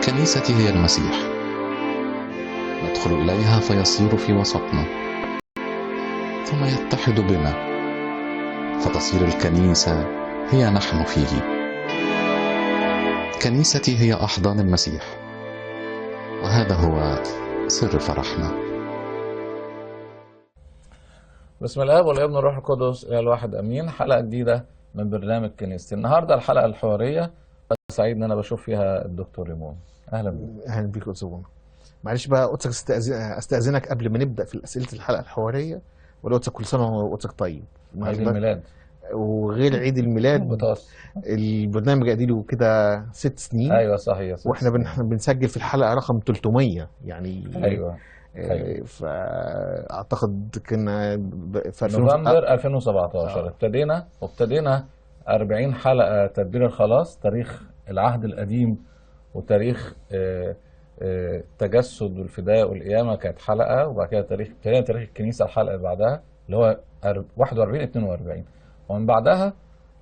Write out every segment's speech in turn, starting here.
كنيستي هي المسيح، ندخل إليها فيصير في وسطنا، ثم يتحد بنا، فتصير الكنيسة هي نحن فيه. كنيستي هي أحضان المسيح، وهذا هو سر فرحنا. بسم الله والابن والروح القدس إلى الواحد امين. حلقه جديده من برنامج كنيستي. النهارده الحلقه الحواريه، سعيد ان انا بشوف فيها الدكتور ريمون. اهلا بك. اهلا بيك يا استاذ. معلش بقى قلت استاذنك قبل ما نبدا في اسئله الحلقه الحواريه، ولا قلت كل سنه وقلت طيب. عيد الميلاد وغير عيد الميلاد البرنامج اديله كده 6 سنين. ايوه صحيح، واحنا بنسجل في الحلقه رقم 300 يعني. ايوه فاعتقد كنا في نوفمبر 2017 ابتدينا 40 حلقه تدبير الخلاص، تاريخ العهد القديم وتاريخ التجسد والفداء والقيامه كانت حلقه، وبعد كده تاريخ الكنيسه الحلقه اللي بعدها اللي هو 41 ومن بعدها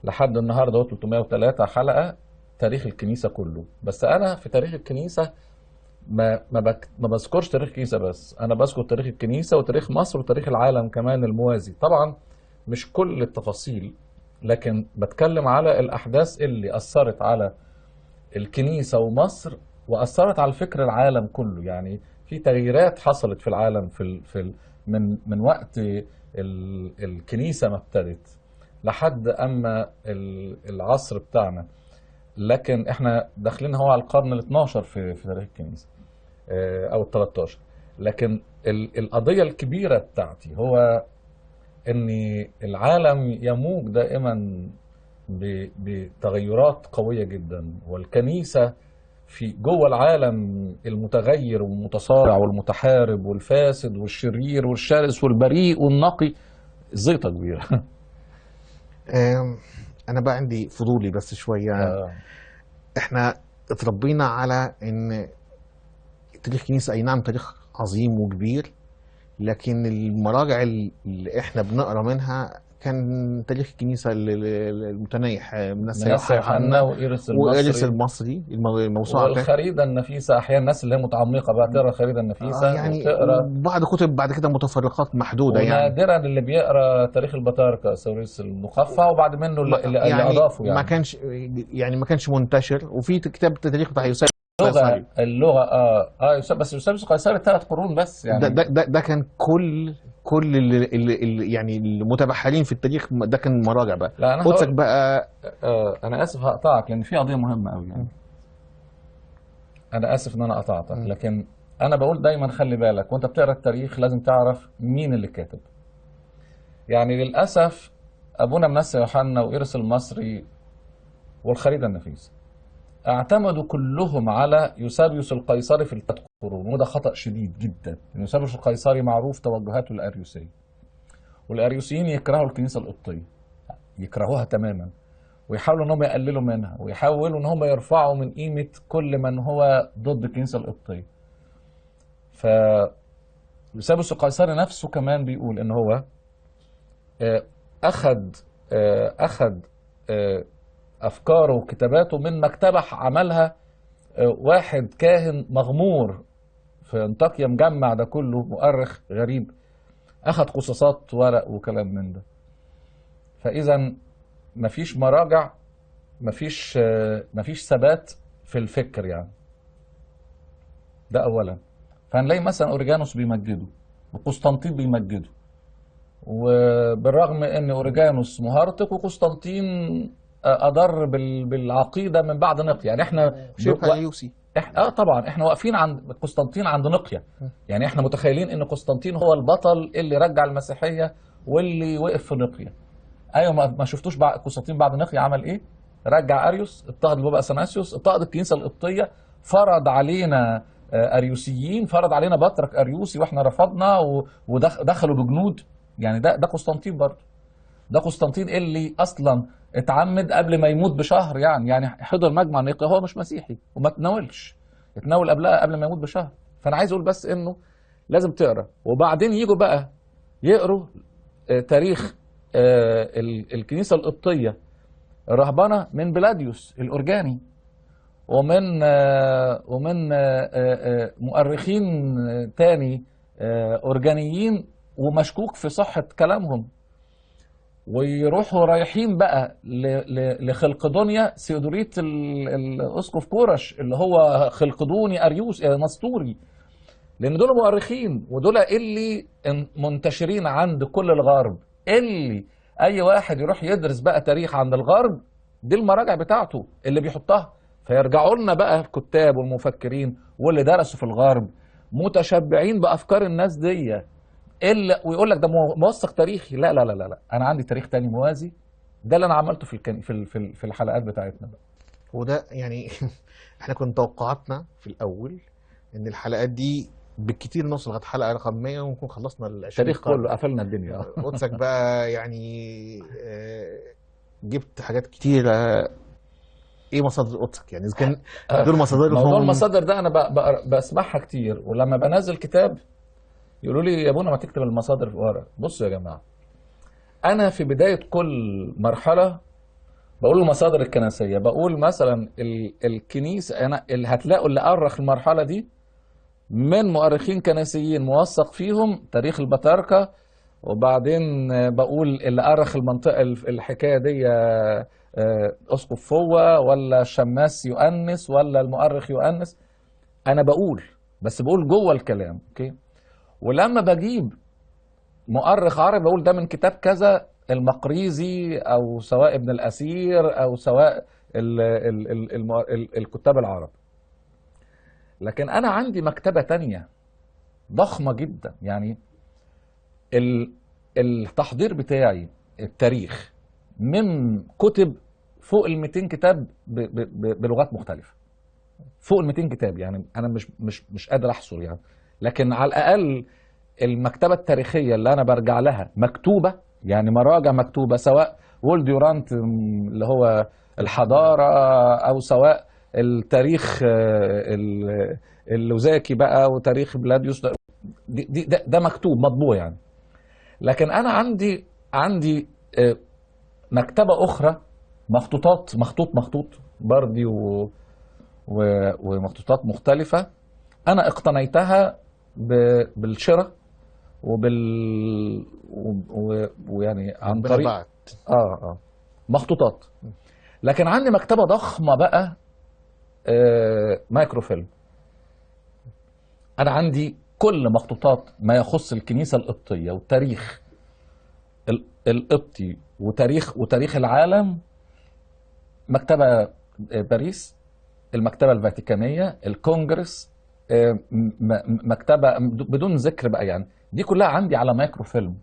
لحد النهارده 303 حلقه تاريخ الكنيسه كله. بس انا في تاريخ الكنيسه ما بذكرش تاريخ الكنيسه بس، انا بذكر تاريخ الكنيسه وتاريخ مصر وتاريخ العالم كمان الموازي. طبعا مش كل التفاصيل، لكن بتكلم على الاحداث اللي اثرت على الكنيسه ومصر واثرت على الفكر العالم كله. يعني في تغييرات حصلت في العالم من وقت الكنيسه ما ابتدت لحد اما العصر بتاعنا. لكن احنا داخلين هو على القرن ال 12 في تاريخ الكنيسه او ال 13. لكن القضيه الكبيره بتاعتي هو ان العالم يموج دائما بتغيرات قويه جدا، والكنيسه في جوه العالم المتغير والمتصارع والمتحارب والفاسد والشرير والشرس والبريء والنقي زيطه كبيره. انا بقى عندي فضولي بس شويه. احنا اتربينا على ان تاريخ الكنيسه اي نعم تاريخ عظيم وكبير، لكن المراجع اللي احنا بنقرا منها كان تاريخ الكنيسه المتنايح من السياحه يوحنا وإيرس المصري الموسوعه والخريده النفيسه. احيانا الناس اللي هي متعمقه بقى تقرا الخريده النفيسه يعني وتقرا بعض كتب بعد كده متفرقات محدوده يعني. ونادرا اللي بيقرا تاريخ البطاركه سوريس المقفى وبعد منه اللي اضافه يعني ما كانش منتشر. وفي كتاب تاريخ بتاع يوسف اللغه بس يوسف قيصري 3 قرون بس يعني. ده كان كل اللي يعني المتبحرين في التاريخ ده كان مراجع بقى. لا انا قلتك بقى انا اسف هقطعك لان في قضيه مهمه قوي يعني. انا اسف ان انا قطعتك، لكن انا بقول دايما خلي بالك وانت بتقرا التاريخ لازم تعرف مين اللي كاتب. يعني للاسف ابونا منسى يوحنا وإيرس المصري والخريده النفيسه اعتمدوا كلهم على يوسابيوس القيصري في ال3 قرون، وده خطأ شديد جدا. يوسابيوس القيصري معروف توجهاته الأريوسية، والأريوسيين يكرهوا الكنيسة القبطية، يكرهوها تماما، ويحاولوا ان هم يقللوا منها، ويحاولوا ان هم يرفعوا من قيمة كل من هو ضد الكنيسة القبطية. ف يوسابيوس القيصري نفسه كمان بيقول ان هو أخذ أفكاره وكتاباته من مكتبة عملها واحد كاهن مغمور في انطاكيا، مجمع ده كله مؤرخ غريب، أخذ قصاصات ورق وكلام من ده. فإذا مفيش مراجع، مفيش ثبات في الفكر يعني. ده أولا. فهنلاقي مثلا أوريجانوس بيمجده وقسطنطين بيمجده، وبالرغم ان أوريجانوس مهرطق وقسطنطين اضر بالعقيده من بعد نقيا. يعني احنا طبعا احنا واقفين عند قسطنطين عند نقيا. يعني احنا متخيلين ان قسطنطين هو البطل اللي رجع المسيحيه واللي وقف في نقيا. ايوه، ما شفتوش قسطنطين بعد نقيا عمل ايه؟ رجع اريوس، اضطهد البابا اثناسيوس، اضطهد الكنيسه القبطيه، فرض علينا اريوسيين، فرض علينا بطرك اريوسي واحنا رفضنا، ودخلوا بجنود. يعني ده قسطنطين برضه. ده قسطنطين اللي اصلا اتعمد قبل ما يموت بشهر، يعني حضر مجمع نيقيا، هو مش مسيحي وما تناولش، اتناول قبل ما يموت بشهر. فانا عايز اقول بس انه لازم تقرا، وبعدين يجوا بقى يقروا تاريخ الكنيسه القبطيه الرهبنه من بلاديوس الأورجاني، ومن مؤرخين تاني أورجانيين ومشكوك في صحة كلامهم، ويروحوا رايحين بقى لخلقدونيا سيودوريت الأسقف كورش اللي هو خلقدوني أريوس نسطوري، لأن دول مؤرخين ودول اللي منتشرين عند كل الغرب، اللي أي واحد يروح يدرس بقى تاريخ عند الغرب دي المراجع بتاعته اللي بيحطها. فيرجعوا لنا بقى الكتاب والمفكرين واللي درسوا في الغرب متشبعين بأفكار الناس دي، إلا ويقول لك ده موثق تاريخي. لا لا لا لا لا، أنا عندي تاريخ تاني موازي. ده اللي أنا عملته في الحلقات بتاعتنا بقى. وده يعني احنا كنا توقعاتنا في الأول إن الحلقات دي بالكتير نوصل لغايه حلقه رقم 100 ونكون خلصنا التاريخ كله قفلنا الدنيا. قدسك بقى يعني جبت حاجات كتيره. ايه مصادر قدسك يعني؟ اذا كان دول مصادرهم؟ موضوع المصادر ده انا بسمعها كتير، ولما بنزل كتاب يقولوا لي يا ابونا ما تكتب المصادر في ورق. بصوا يا جماعه، انا في بدايه كل مرحله بقول المصادر الكنسيه، بقول مثلا الكنيسه، انا اللي هتلاقوا اللي أرخ المرحله دي من مؤرخين كنسيين موثق فيهم تاريخ البطاركة، وبعدين بقول اللي أرخ المنطقة الحكاية دي أسقف فوة ولا الشماس يؤنس ولا المؤرخ يؤنس. أنا بقول بس بقول جوه الكلام، أوكي. ولما بجيب مؤرخ عربي بقول ده من كتاب كذا، المقريزي أو سواء ابن الأثير أو سواء الكتاب العرب. لكن أنا عندي مكتبة تانية ضخمة جدا، يعني التحضير بتاعي التاريخ من كتب فوق ال 200 كتاب بلغات مختلفة، فوق ال 200 كتاب. يعني أنا مش قادر أحصر يعني، لكن على الأقل المكتبة التاريخية اللي أنا برجع لها مكتوبة، يعني مراجع مكتوبة، سواء وولد ديورانت اللي هو الحضارة أو سواء التاريخ اللوزاكي بقى وتاريخ بلاديوس، ده مكتوب مطبوع يعني. لكن انا عندي مكتبه اخرى مخطوط بردي ومخطوطات مختلفه انا اقتنيتها بالشراء ويعني عن طريق مخطوطات. لكن عندي مكتبه ضخمه بقى مايكروفيلم. أنا عندي كل مخطوطات ما يخص الكنيسة القبطية والتاريخ القبطي وتاريخ العالم. مكتبة باريس، المكتبة الفاتيكانية، الكونجرس، مكتبة بدون ذكر بقى يعني، دي كلها عندي على مايكروفيلم.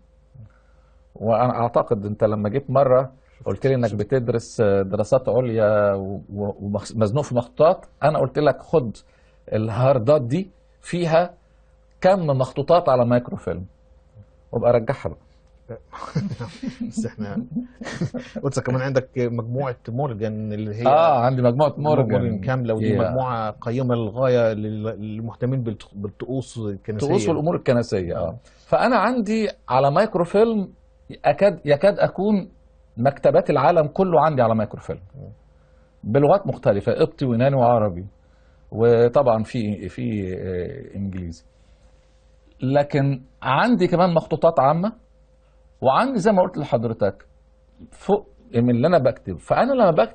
وأنا أعتقد أنت لما جيت مرة قلت لي انك بتدرس دراسات عليا ومزنوق في مخطوطات، انا قلت لك خد الهاردات دي فيها كم مخطوطات على مايكروفيلم وابقى رجعها بقى. بس احنا قلت كمان عندك مجموعه مورجان اللي هي عندي مجموعه مورجان كامله، ودي مجموعه قيمه للغايه للمهتمين بالطقوس الكنسيه، الطقوس والامور الكنسيه. فانا عندي على مايكروفيلم يكاد اكون مكتبات العالم كله عندي على مايكروفيلم بلغات مختلفة، قبطي ويوناني وعربي، وطبعا في انجليزي. لكن عندي كمان مخطوطات عامة، وعندي زي ما قلت لحضرتك فوق من اللي انا بكتب. فانا لما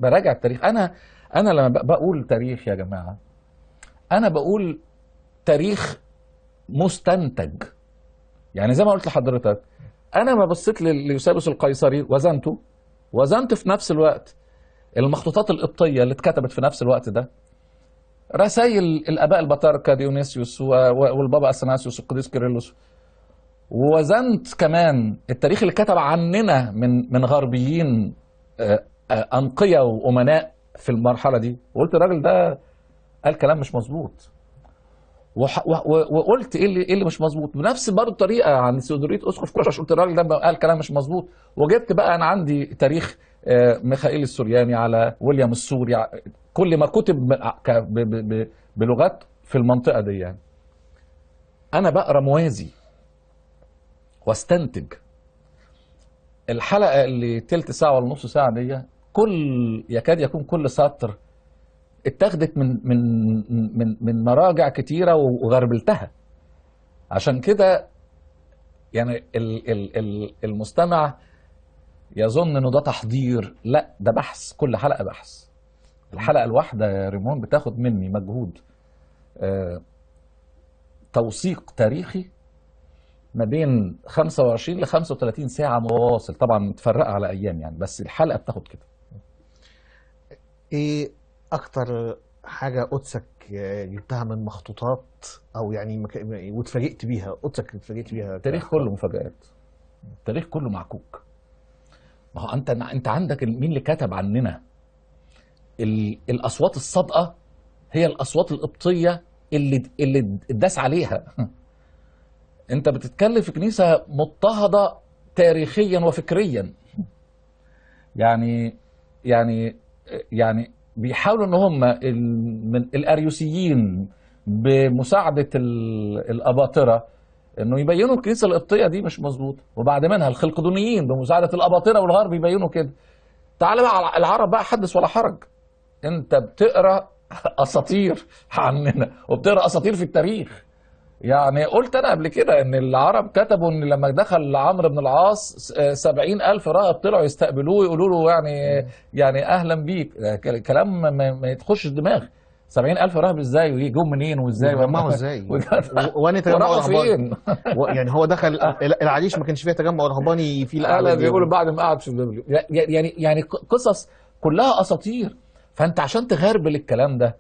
براجع التاريخ، انا لما بقول تاريخ يا جماعة، انا بقول تاريخ مستنتج. يعني زي ما قلت لحضرتك، انا ما بصيت ليوسابيوس القيصري وزنت في نفس الوقت المخطوطات القبطيه اللي اتكتبت في نفس الوقت ده، رسائل الاباء البطاركه ديونيسيوس والبابا اثناسيوس والقديس كيرلس، ووزنت كمان التاريخ اللي كتب عننا من غربيين انقيه وامناء في المرحله دي، وقلت الراجل ده قال كلام مش مظبوط. وقلت ايه اللي مش مظبوط بنفس برضه الطريقه عن سيودوريت اسقف كورش، قلت الراجل ده قال كلام مش مظبوط. وجبت بقى انا عندي تاريخ ميخائيل السورياني على ويليام السوري، كل ما كتب بلغات في المنطقه دي يعني. انا بقرا موازي واستنتج. الحلقه اللي تلت ساعه ولا نص ساعه دي يكاد يكون كل سطر اتاخدت من مراجع كتيره وغربلتها. عشان كده يعني المستمع يظن انه ده تحضير، لا ده بحث، كل حلقه بحث. الحلقه الواحده يا ريمون بتاخد مني مجهود توثيق تاريخي ما بين 25 ل 35 ساعه متواصل، طبعا متفرقه على ايام يعني، بس الحلقه بتاخد كده. ايه اكتر حاجه قدسك جبتها من مخطوطات، او يعني واتفاجئت بيها، قدسك اتفاجئت بيها؟ التاريخ كله مفاجآت، التاريخ كله معكوك. ما هو انت عندك مين اللي كتب عننا؟ الاصوات الصادقه هي الاصوات القبطيه اللي اتداس عليها. انت بتتكلم في كنيسه مضطهده تاريخيا وفكريا. يعني يعني يعني بيحاولوا ان هم من الاريوسيين بمساعده الاباطره انه يبينوا الكنيسه القبطيه دي مش مظبوطه، وبعد منها الخلقدونيين بمساعده الاباطره والغرب يبينوا كده. تعال بقى على العرب بقى، حدث ولا حرج. انت بتقرا اساطير عننا وبتقرا اساطير في التاريخ. يعني قلت انا قبل كده ان العرب كتبوا ان لما دخل عمرو بن العاص 70,000 راهب طلعوا يستقبلوه يقولوا له يعني اهلا بيك. كلام ما يتخش الدماغ. 70,000 راهب ازاي ويجوا منين وازاي وجمعوا ازاي؟ وانا تجمعوا وراحوا فين؟ يعني هو دخل العريش ما كانش فيها تجمع رهباني في لا بيقولوا بعد ما قعد في يعني قصص كلها اساطير. فانت عشان تغربل الكلام ده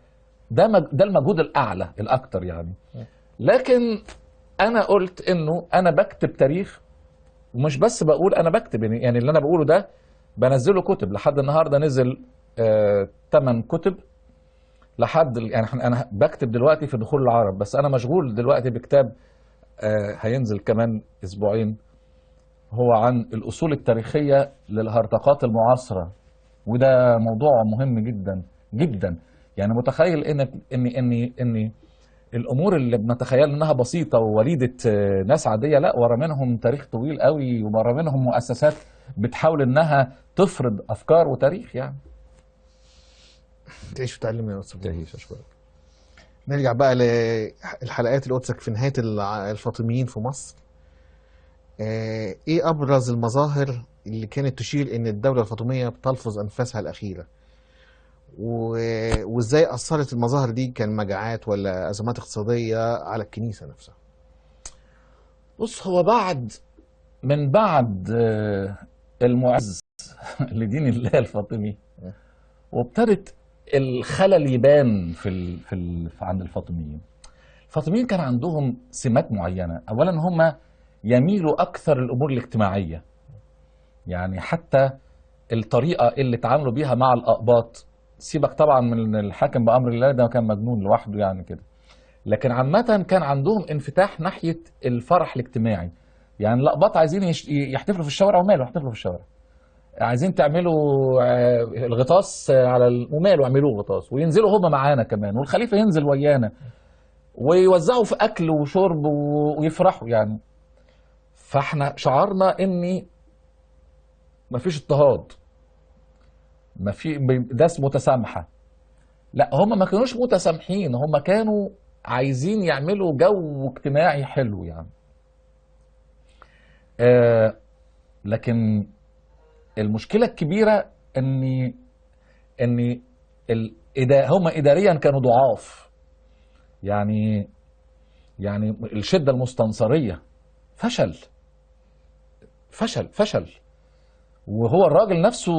المجهود الاعلى الاكتر يعني. لكن انا قلت انه انا بكتب تاريخ، ومش بس بقول انا بكتب، يعني اللي انا بقوله ده بنزله كتب. لحد النهارده نزل 8 كتب لحد يعني انا بكتب دلوقتي في دخول العرب، بس انا مشغول دلوقتي بكتاب هينزل كمان اسبوعين، هو عن الاصول التاريخيه للهرطقات المعاصره. وده موضوع مهم جدا جدا. يعني متخيل ان الامور اللي بنتخيل انها بسيطه ووليده ناس عاديه، لا ورا منهم تاريخ طويل قوي، وورا منهم مؤسسات بتحاول انها تفرض افكار وتاريخ يعني. تعيش وتعلم يا استاذ. تعيش اشكرك. نرجع بقى للحلقات اللي قدسك في نهايه الفاطميين في مصر. ايه ابرز المظاهر اللي كانت تشير ان الدوله الفاطميه بتلفظ انفاسها الاخيره؟ وازاي اثرت المظاهر دي، كان مجاعات ولا ازمات اقتصاديه، على الكنيسه نفسها؟ بص، هو من بعد المعز لدين الله الفاطمي، وابتدت الخلل يبان عند الفاطميين. الفاطميين كان عندهم سمات معينه. اولا هم يميلوا اكثر الامور الاجتماعيه، يعني حتى الطريقه اللي تعاملوا بيها مع الاقباط، سيبك طبعا من الحاكم بامر الله ده كان مجنون لوحده يعني كده، لكن عامه كان عندهم انفتاح ناحيه الفرح الاجتماعي. يعني الاقباط عايزين يحتفلوا في الشوارع، وماله يحتفلوا في الشوارع. عايزين تعملوا الغطاس على وماله اعملوه غطاس، وينزلوا هم معانا كمان، والخليفه ينزل ويانا، ويوزعوا في اكل وشرب ويفرحوا يعني. فاحنا شعرنا ان مفيش اضطهاد، ما في ناس متسامحه. لا، هم ما كانوش متسامحين، هم كانوا عايزين يعملوا جو اجتماعي حلو يعني. لكن المشكله الكبيره ان هم اداريا كانوا ضعاف. يعني الشده المستنصريه فشل. وهو الراجل نفسه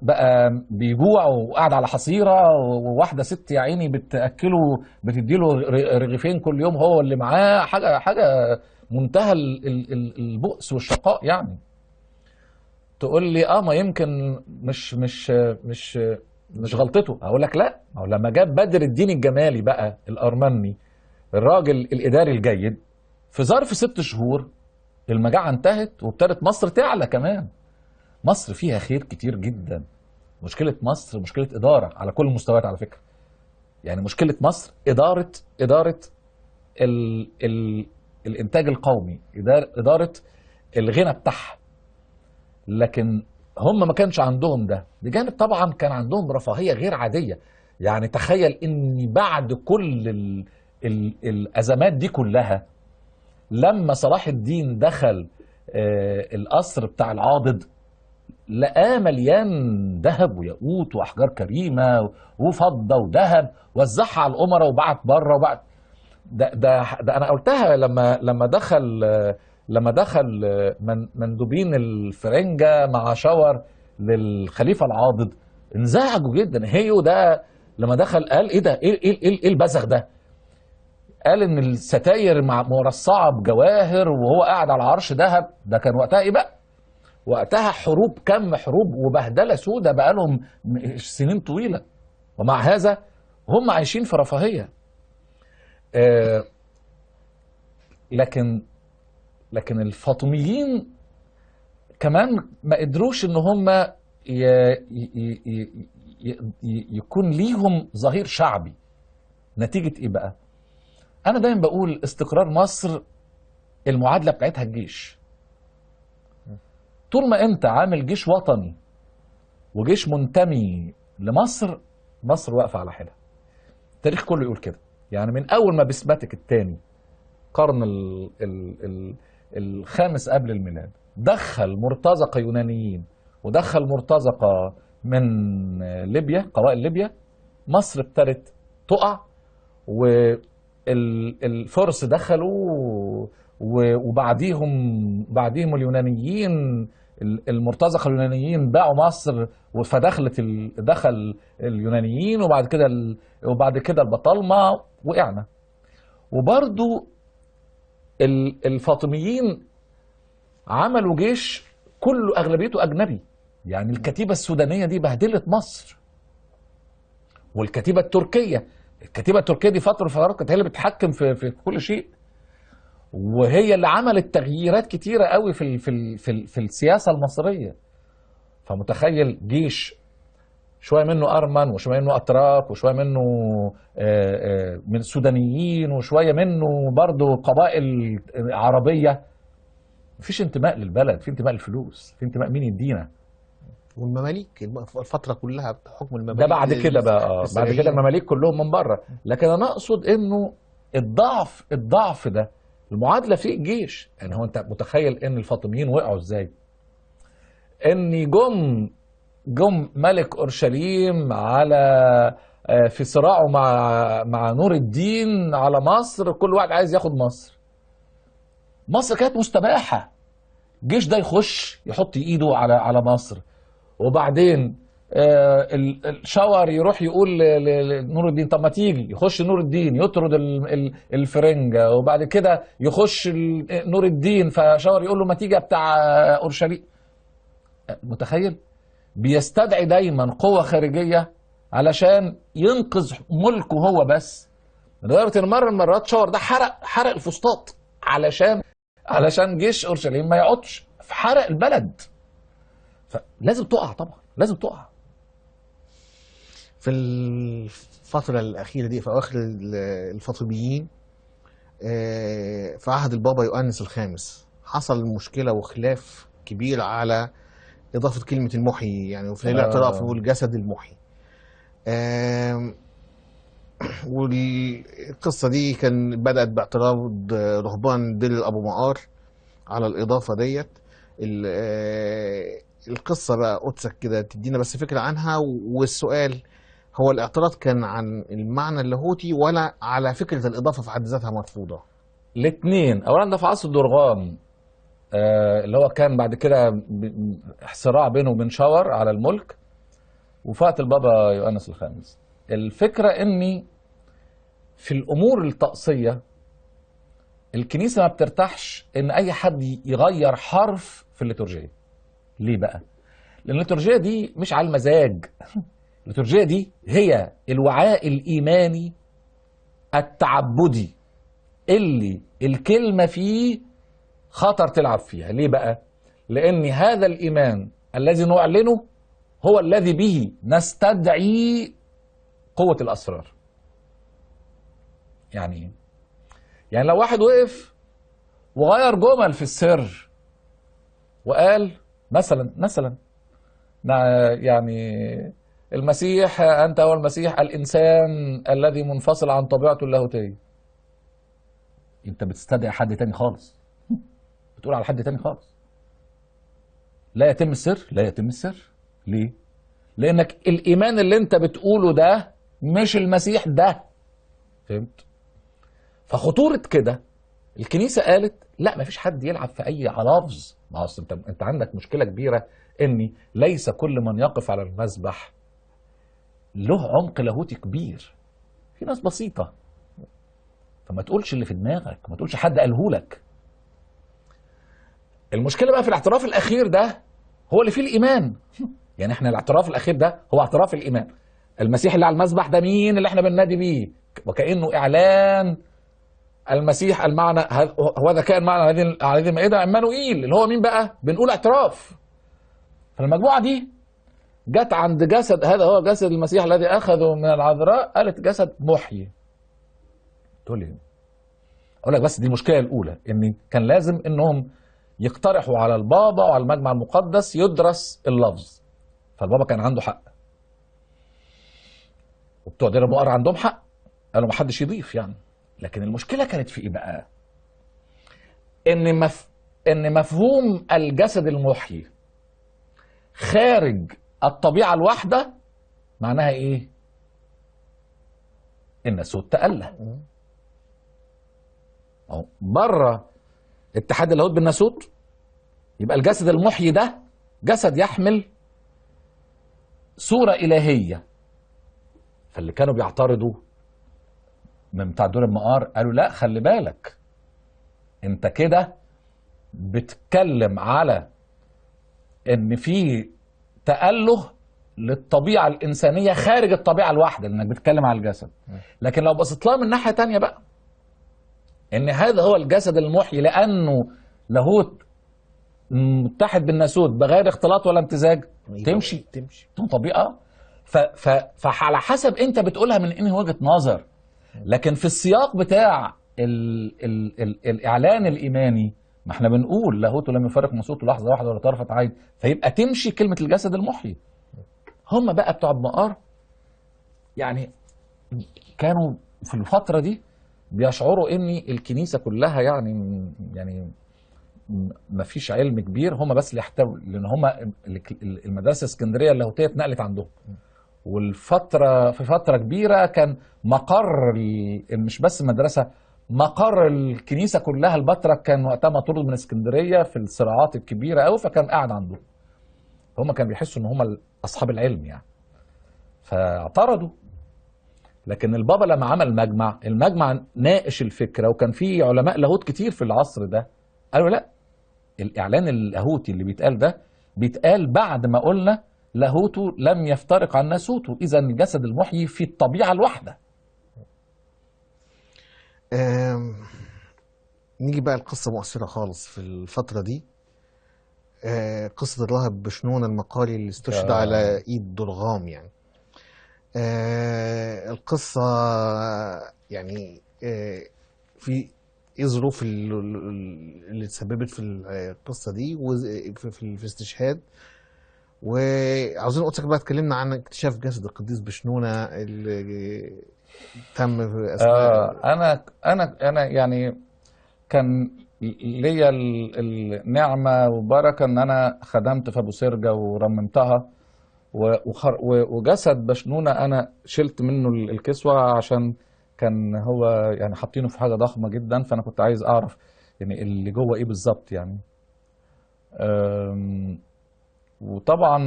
بقى بيجوع وقاعد على حصيره، وواحده ست يا عيني بتاكله، بتديله رغيفين كل يوم، هو اللي معاه حاجه منتهى البؤس والشقاء يعني. تقول لي ما يمكن مش غلطته. اقول لك لا، هو لما جاب بدر الدين الجمالي بقى الارمني، الراجل الاداري الجيد، في ظرف 6 شهور المجاعه انتهت، وابتدت مصر تعلى كمان. مصر فيها خير كتير جدا. مشكله مصر مشكله اداره على كل المستويات على فكره. يعني مشكله مصر اداره الانتاج القومي، اداره الغنى بتاعها. لكن هم ما كانش عندهم ده. بجانب طبعا كان عندهم رفاهيه غير عاديه. يعني تخيل ان بعد كل الازمات دي كلها، لما صلاح الدين دخل القصر بتاع العاضد، لقاه مليان ذهب وياقوت واحجار كريمه وفضه وذهب، وزعها على الامراء وبعت بره وبعت. ده انا قلتها لما دخل مندوبين الفرنجه مع شاور للخليفه العاضد، انزعجوا جدا. هيو ده لما دخل قال ايه ده، ايه البذخ ده؟ قال ان الستاير مرصعه بجواهر وهو قاعد على عرش ذهب. ده كان وقتها ايه بقى؟ وقتها حروب، كم حروب وبهدله سودة بقالهم سنين طويله، ومع هذا هم عايشين في رفاهيه. لكن الفاطميين كمان ما قدروش ان هم يكون ليهم ظهير شعبي. نتيجة ايه بقى؟ انا دايما بقول استقرار مصر المعادلة بتاعتها الجيش. طول ما انت عامل جيش وطني وجيش منتمي لمصر، مصر واقفة على حيلها. التاريخ كله يقول كده. يعني من اول ما بسمتك الثاني القرن الخامس قبل الميلاد دخل مرتزقة يونانيين ودخل مرتزقة من ليبيا، قبائل ليبيا، مصر ابتدت تقع. والفرس دخلوا وبعديهم اليونانيين، المرتزقة اليونانيين باعوا مصر، دخل اليونانيين، وبعد كده البطالمة، وقعنا. وبرضو الفاطميين عملوا جيش كله اغلبيته اجنبي. يعني الكتيبه السودانيه دي بهدلت مصر، والكتيبه التركيه دي فتره فترات كانت هي اللي بتتحكم في كل شيء، وهي اللي عملت تغييرات كتيره قوي في السياسه المصريه. فمتخيل جيش شويه منه ارمن، وشويه منه اتراك، وشويه منه من سودانيين، وشويه منه برضه قبائل عربيه. مفيش انتماء للبلد، في انتماء للفلوس، في انتماء مين يدينا. والمماليك الفتره كلها حكم المماليك ده بعد كده بقى بعد كده المماليك كلهم من بره. لكن انا اقصد انه الضعف ده المعادله فيه الجيش. يعني هو انت متخيل ان الفاطميين وقعوا ازاي؟ ان جم ملك اورشليم في صراعه مع نور الدين على مصر، كل واحد عايز ياخد مصر. مصر كانت مستباحه، الجيش ده يخش يحط ايده على مصر، وبعدين الشاور يروح يقول لنور الدين طب ما تيجي، يخش نور الدين يطرد الفرنجة، وبعد كده يخش نور الدين فشاور يقول له ما تيجي بتاع اورشليم. متخيل؟ بيستدعي دايما قوة خارجية علشان ينقذ ملكه هو بس. لدرجة ان مرة من المرات شاور ده حرق الفسطاط علشان جيش اورشليم ما يقعدش، فحرق البلد. فلازم تقع، طبعا لازم تقع. في الفترة الأخيرة دي، في أواخر الفاطميين، في عهد البابا يؤنس الخامس، حصل مشكلة وخلاف كبير على إضافة كلمة المحيي، يعني وفي الاعتراف بالجسد المحيي. والقصة دي بدأت باعتراض رهبان دير أبو مقار على الإضافة ديت. القصة بقى قدسك كده تدينا بس فكرة عنها. والسؤال هو الاعتراض كان عن المعنى اللاهوتي ولا على فكرة الإضافة في حد ذاتها مرفوضة؟ الاثنين. أولا ده في عصر الدرغام، اللي هو كان بعد كده صراع بينه وبين شاور على الملك، وفات البابا يؤنس الخامس. الفكرة إني في الأمور الطقسية الكنيسة ما بترتاحش إن أي حد يغير حرف في الليتورجية. ليه بقى؟ لأن الليتورجية دي مش على المزاج. الليتورجية دي هي الوعاء الإيماني التعبدي اللي الكلمة فيه خطر تلعب فيها. ليه بقى؟ لأن هذا الإيمان الذي نعلنه هو الذي به نستدعي قوة الأسرار. يعني إيه؟ يعني لو واحد وقف وغير جمل في السر وقال مثلا يعني المسيح انت هو المسيح الانسان الذي منفصل عن طبيعته اللاهوتيه. انت بتستدعي حد تاني خالص، بتقول على حد تاني خالص. لا يتم السر، لا يتم السر. ليه؟ لانك الايمان اللي انت بتقوله ده مش المسيح ده. فهمت؟ فخطوره كده الكنيسه قالت لا، مفيش حد يلعب في اي لفظ. ما اصل انت عندك مشكله كبيره ان ليس كل من يقف على المذبح له عمق لاهوتي كبير. في ناس بسيطه، فما تقولش اللي في دماغك، ما تقولش حد قاله لك. المشكله بقى في الاعتراف الاخير ده هو اللي فيه الايمان. يعني احنا الاعتراف الاخير ده هو اعتراف الايمان. المسيح اللي على المذبح ده مين اللي احنا بننادي بيه؟ وكانه اعلان المسيح المعنى هو ذا كان معنى هذه المائده عمانوئيل، اللي هو مين بقى؟ بنقول اعتراف. فالمجموعه دي جت عند جسد، هذا هو جسد المسيح الذي اخذه من العذراء، قالت جسد محيي. تقول لي اقول لك بس دي المشكله الاولى، ان كان لازم انهم يقترحوا على البابا وعلى المجمع المقدس يدرس اللفظ. فالبابا كان عنده حق، وبتوع دير المقر عندهم حق، قالوا ما حدش يضيف يعني. لكن المشكله كانت في ايه بقى؟ ان مفهوم الجسد المحيي خارج الطبيعه الواحده معناها ايه؟ الناسوت تأله. اهو بره اتحاد اللاهوت بالناسوت، يبقى الجسد المحيي ده جسد يحمل صورة إلهية. فاللي كانوا بيعترضوا من بتاع دور المقار قالوا لا، خلي بالك، انت كده بتتكلم على ان في تأله للطبيعة الإنسانية خارج الطبيعة الواحدة، لأنك بتتكلم على الجسد. لكن لو بصيت لها من ناحية تانية بقى، ان هذا هو الجسد المحيي لأنه لاهوت متحد بالناسوت بغير اختلاط ولا امتزاج، تمشي طبيعة. فعلى حسب انت بتقولها من انهي وجهة نظر. لكن في السياق بتاع الاعلان الايماني، ما احنا بنقول لاهوت لم يفرق ناسوته لحظه واحده ولا طرفه عين، فيبقى تمشي كلمه الجسد المحيي. هم بقى بتوع المقار يعني كانوا في الفتره دي بيشعروا ان الكنيسه كلها يعني ما فيش علم كبير، هم بس اللي يحتوي، لان هم المدرسه الاسكندريه اللاهوتيه اتنقلت عندهم. في فتره كبيره كان مقر مش بس المدرسه، مقر الكنيسه كلها البطرك كان وقتها مطرود من اسكندريه في الصراعات الكبيره قوي، فكان قاعد عندهم. هم كانوا بيحسوا ان هم اصحاب العلم يعني، فاعترضوا. لكن البابا لما عمل المجمع ناقش الفكره، وكان في علماء لاهوت كتير في العصر ده قالوا لا، الاعلان اللاهوتي اللي بيتقال ده بيتقال بعد ما قلنا لاهوته لم يفترق عن ناسوته، اذا الجسد المحيي في الطبيعه الواحده. نيجي بقى القصه مؤثره خالص في الفتره دي، قصه الراهب بشنون المقالي اللي استشهد على ايد درغام يعني. القصه يعني في ايه الظروف اللي تسببت في القصه دي في استشهاد. وعاوزين قدسك بقى تكلمنا عن اكتشاف جسد القديس بشنونة اللي تم في اثناء انا يعني كان ليا النعمه وبركه ان انا خدمت في ابو سرجه ورممتها، وجسد بشنونة انا شلت منه الكسوه عشان كان هو يعني حاطينه في حاجه ضخمه جدا، فانا كنت عايز اعرف يعني اللي جوه ايه بالظبط يعني. وطبعا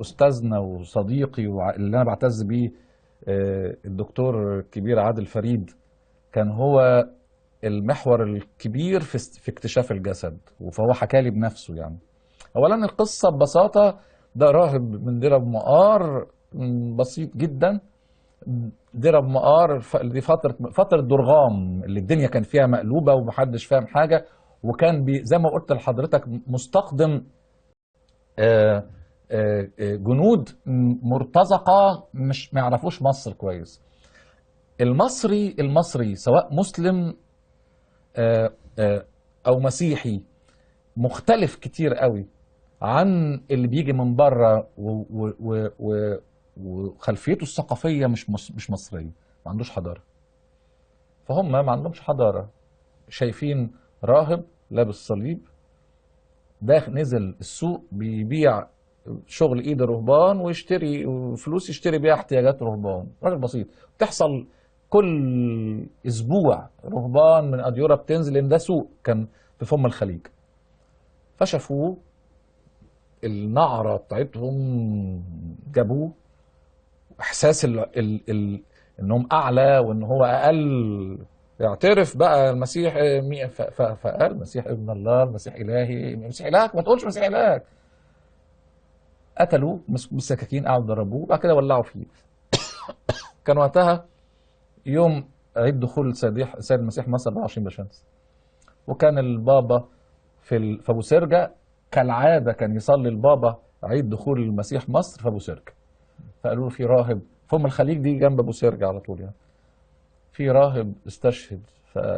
استاذنا وصديقي اللي انا بعتز بيه الدكتور الكبير عادل فريد كان هو المحور الكبير في اكتشاف الجسد، فهو حكى لي بنفسه يعني. اولا القصه ببساطه، ده راهب من دير ابو مقار بسيط جدا. دير ابو مقار دي فتره درغام اللي الدنيا كان فيها مقلوبه ومحدش فاهم حاجه، وكان زي ما قلت لحضرتك مستقدم جنود مرتزقه مش ما يعرفوش مصر كويس. المصري سواء مسلم او مسيحي مختلف كتير قوي عن اللي بيجي من بره وخلفيته الثقافيه مش مصريه، ما عندوش حضاره. فهم ما عندهمش حضاره، شايفين راهب لابس صليب داخل نزل السوق بيبيع شغل ايد الرهبان ويشتري فلوس يشتري بيها احتياجات رهبان، راجل بسيط. بتحصل كل اسبوع رهبان من اديوره بتنزل، لان ده سوق كان في فم الخليج. فشافوه النعره بتاعتهم، جابوه احساس انهم اعلى وان هو اقل. يعترف بقى المسيح فقال المسيح ابن الله، المسيح الهي. المسيح الهك؟ ما تقولش مسيح الهك. قتلوه بالسكاكين، قعدوا ضربوه، بعد كده ولعوا فيه. كان وقتها يوم عيد دخول السيد المسيح مصر 24 بشمس، وكان البابا في ابو سرجه كالعاده كان يصلي البابا عيد دخول المسيح مصر في ابو سرجه. فقالوا له في راهب فم الخليج دي جنب ابو سرجه على طول يعني، في راهب استشهد.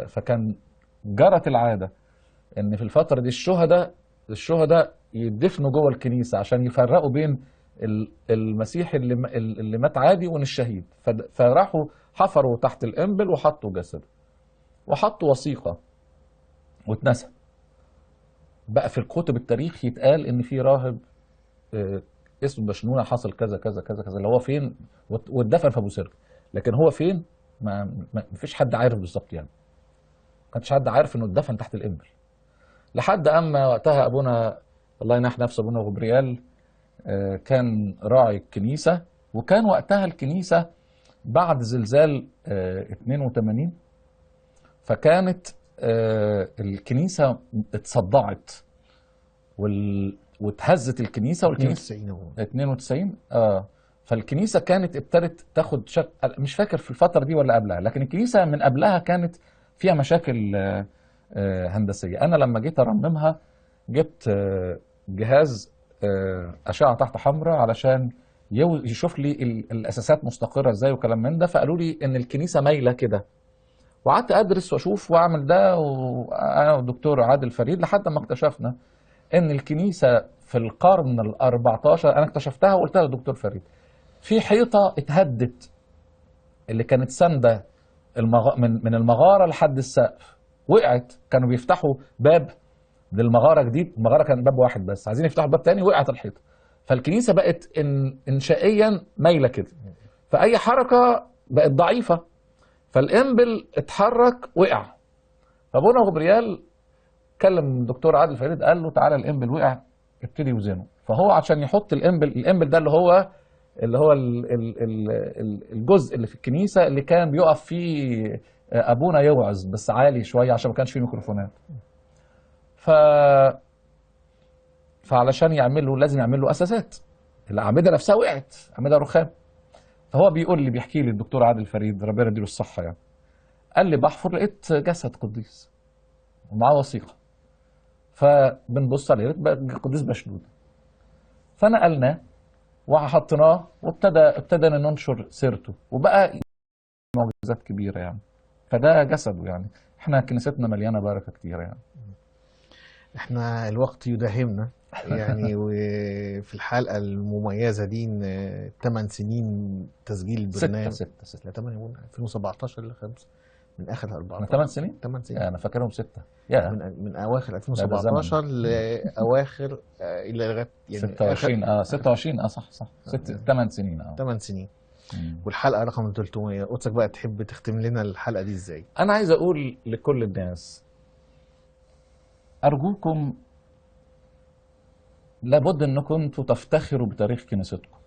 فكان جرت العاده ان في الفتره دي الشهداء يدفنوا جوه الكنيسه عشان يفرقوا بين المسيح اللي مات عادي ومن الشهيد. فراحوا حفروا تحت الانبل وحطوا جسد وحطوا وثيقه واتنسى. بقى في الكتب التاريخ يتقال ان في راهب اسمه بشنونه حصل كذا كذا كذا كذا، اللي هو فين، واتدفن في ابو سرج. لكن هو فين ما فيش حد عارف بالظبط يعني، ما كانش حد عارف انه اتدفن تحت الانبل. لحد اما وقتها ابونا الله ينح نفسه ابونا غبريال كان راعي الكنيسه. وكان وقتها الكنيسه بعد زلزال 82، فكانت الكنيسه اتصدعت واتهزت الكنيسه. والكنيسه 92 فالكنيسه كانت ابتدت تاخد مش فاكر في الفتره دي ولا قبلها، لكن الكنيسه من قبلها كانت فيها مشاكل هندسيه. انا لما جيت ارممها جبت جهاز اشعه تحت حمراء علشان يشوف لي الاساسات مستقره ازاي وكلام من ده. فقالوا لي ان الكنيسه مايله كده، وقعدت ادرس واشوف واعمل ده، وانا والدكتور عادل فريد لحد ما اكتشفنا ان الكنيسه في القرن ال14 انا اكتشفتها وقلتها للدكتور فريد، في حيطه اتهدت اللي كانت سانده من المغاره لحد السقف، وقعت. كانوا بيفتحوا باب للمغاره جديد، المغاره كان باب واحد بس، عايزين يفتحوا باب تاني، وقعت الحيطه. فالكنيسه بقت انشائيا مايله كده، فاي حركه بقت ضعيفه، فالانبل اتحرك وقع. فابونا غبريال كلم الدكتور عادل فريد قال له تعالى الانبل وقع ابتدي يوزنه. فهو عشان يحط الانبل ده اللي هو الجزء اللي في الكنيسه اللي كان بيقف فيه ابونا يوعظ، بس عالي شويه عشان ما كانش فيه ميكروفونات. فعلشان يعملوا لازم يعملوا اساسات. الاعمده نفسها وقعت، اعمده رخام. فهو بيحكي لي الدكتور عادل فريد ربنا يديله الصحه يعني، قال لي بحفر لقيت جسد قديس ومعاه وثيقه، فبنبص عليه قديس بشنود. فنقلناه وحطيناه ابتدينا ننشر سيرته، وبقى معجزات كبيره يعني. فده جسده يعني. احنا كنيستنا مليانه بركه كتيره يعني. احنا الوقت يداهمنا يعني، وفي الحلقه المميزه دي 8 سنين تسجيل البرنامج. 6 2017 ل 5 من اخر 14 8 سنين؟ 8 سنين انا فاكرهم 6 من اواخر 2017 لاواخر الى لغايه يعني 26 26 صح 8 سنين 8 سنين. والحلقه رقم 300 قدسك بقى تحب تختم لنا الحلقه دي ازاي؟ انا عايز اقول لكل الناس ارجوكم لابد انكم انتوا تفتخروا بتاريخ كنيستكم.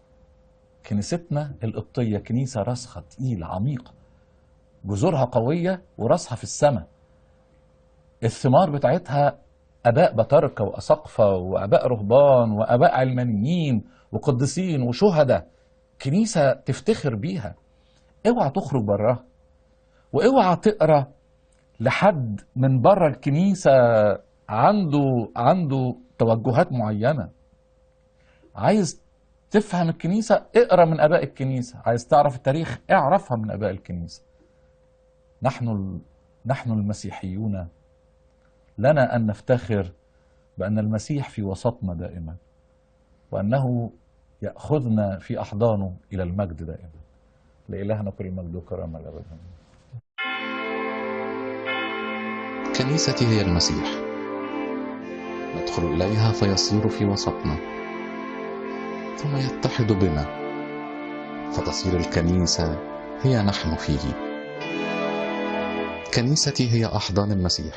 كنيستنا القبطيه كنيسه راسخه تقيله عميقه، جذورها قويه وراسها في السماء. الثمار بتاعتها اباء بطاركه واساقفه واباء رهبان واباء علمانيين وقديسين وشهداء. كنيسه تفتخر بيها. اوعى تخرج براها، واوعى تقرا لحد من بره الكنيسه عنده توجهات معينه. عايز تفهم الكنيسه اقرا من اباء الكنيسه، عايز تعرف التاريخ اعرفها من اباء الكنيسه. نحن المسيحيون لنا ان نفتخر بان المسيح في وسطنا دائما، وانه يأخذنا في أحضانه إلى المجد دائما. لإلهنا كل المجد والكرامة الأبد. كنيستي هي المسيح، ندخل إليها فيصير في وسطنا، ثم يتحد بنا، فتصير الكنيسة هي نحن فيه. كنيستي هي أحضان المسيح،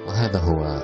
وهذا هو